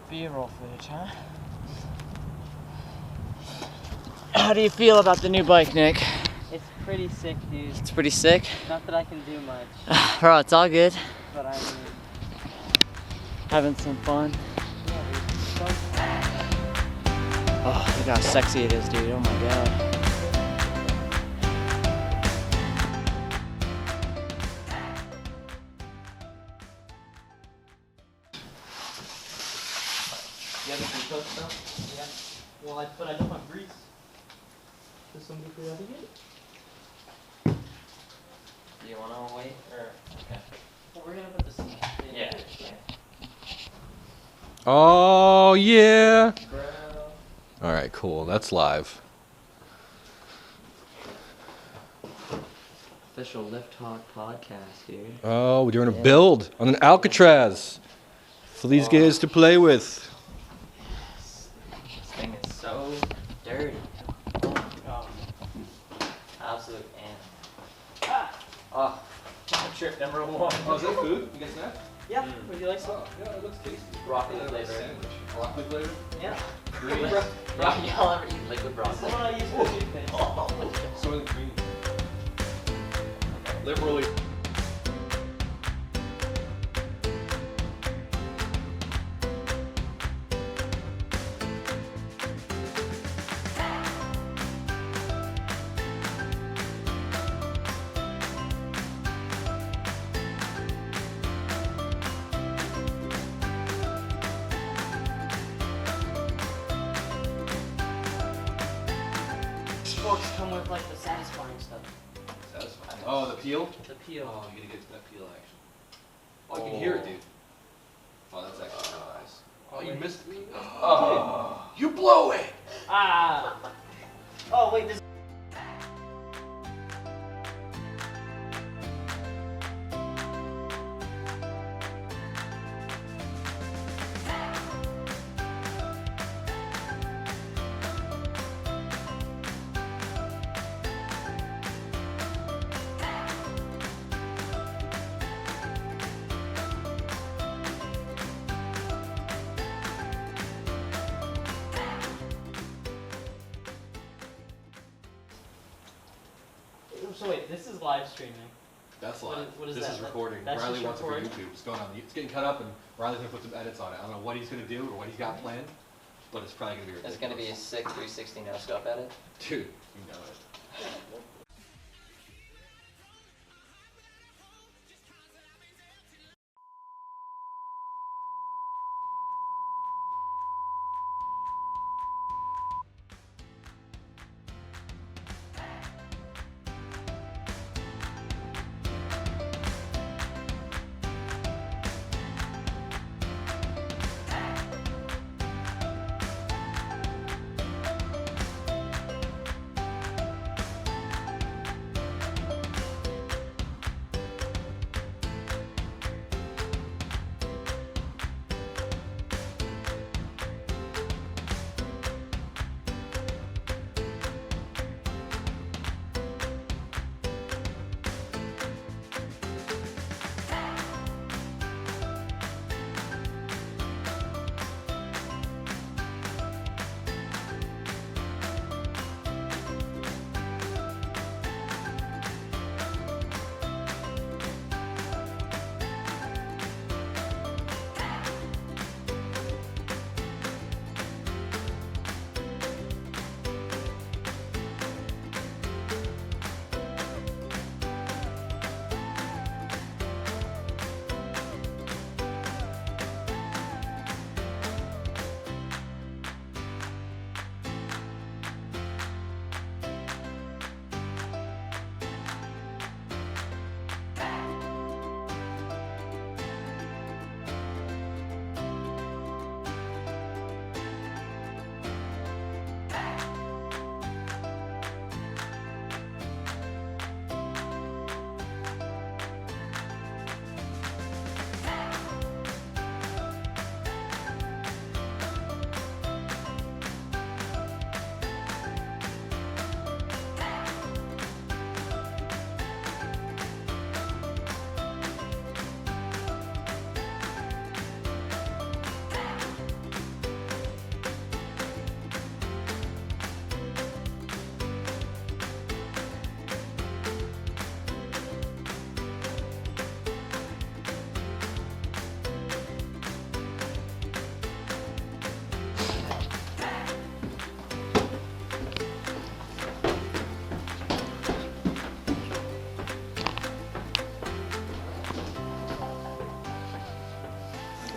B-roll footage, huh? How do you feel about the new bike, Nick? It's pretty sick, dude. It's pretty sick. Not that I can do much. Bro, it's all good. But I mean... Having some fun. Yeah, dude. Oh, look how sexy it is, dude. Oh my god. You have any cook stuff? Yeah. Well, but I don't have grease. Does somebody put that in it? Do you want to wait or okay? Well, we're gonna put this in. Yeah. Oh yeah. Bro. All right, cool. That's live. Official Lift Talk podcast, dude. Oh, we're doing a build on an Alcatraz for these guys to play with. This thing is so dirty. Absolute animal. Oh, trip number one. Oh, is that food? You get snack? Yeah. Would you like some? Oh, yeah, it looks tasty. Broccoli Yeah, flavor. sandwich. Broccoli flavor? Yeah. Green? Bro, y'all ever eat liquid That's the broccoli? one I use for toothpaste. Soylent green. Liberally. Forks come with like the satisfying stuff. Satisfying. Oh, the peel? The peel. Oh, you gotta get that peel action. Oh, I can hear it, dude. Oh, that's actually real nice. Oh, you missed me. Oh, you blow it! Ah. Oh wait, this. So wait, this is live streaming. That's What live. is- what is this that? is recording. That's Riley just wants recording? it for YouTube. It's going on. It's getting cut up, and Riley's gonna put some edits on it. I don't know what he's gonna do or what he's got planned, but it's probably gonna be ridiculous. It's gonna be a sick 360 no scope edit. Dude, you know it.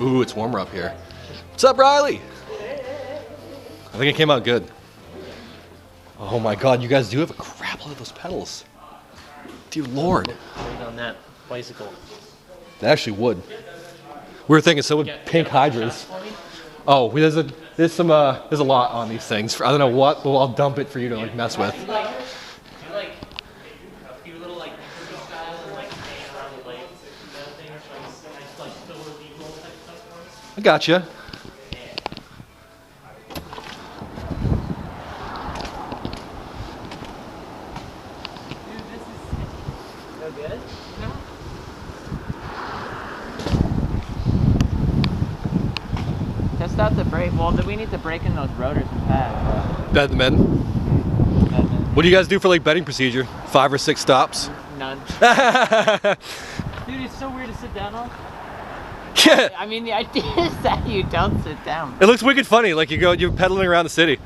Ooh, it's warmer up here. What's up, Riley? I think it came out good. Oh my God, you guys do have a crap load of those pedals. Dear Lord. Right on that bicycle. They actually would. We were thinking so would pink hydras. Oh, there's a lot on these things. I don't know what, but I'll dump it for you to like mess with. Do like a few little like style and like hang around the legs, things like filler people type stuff. I gotcha. So good? Test out the brake. Well, we need to break in those rotors and pads. Bet the men. What do you guys do for like betting procedure? 5 or 6 stops? None. Dude, it's so weird to sit down on. Yeah. I mean, the idea is that you don't sit down. It looks wicked funny. Like you're pedaling around the city.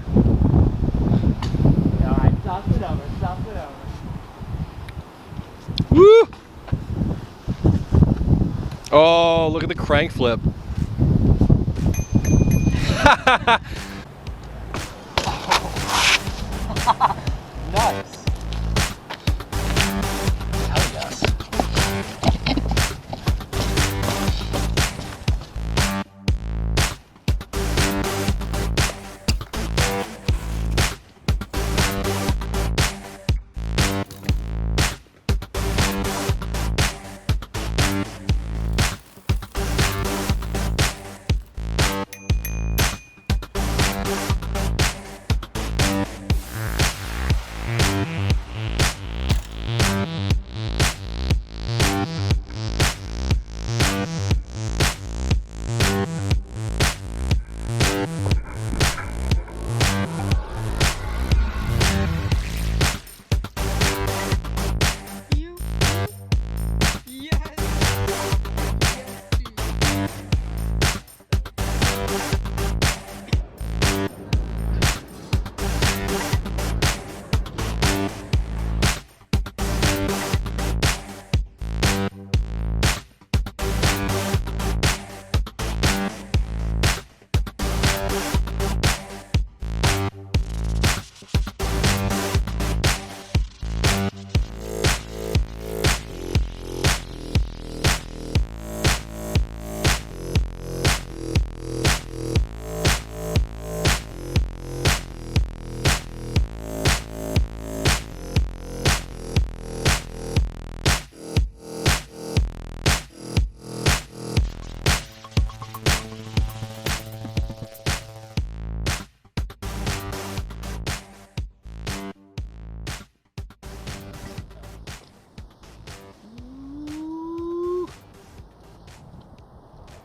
Alright, stop it over. Stop it over. Woo! Oh, look at the crank flip. Nice. Hell yes.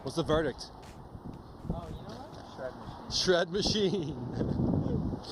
What's the verdict? Oh, you know what? Shred machine. Shred machine.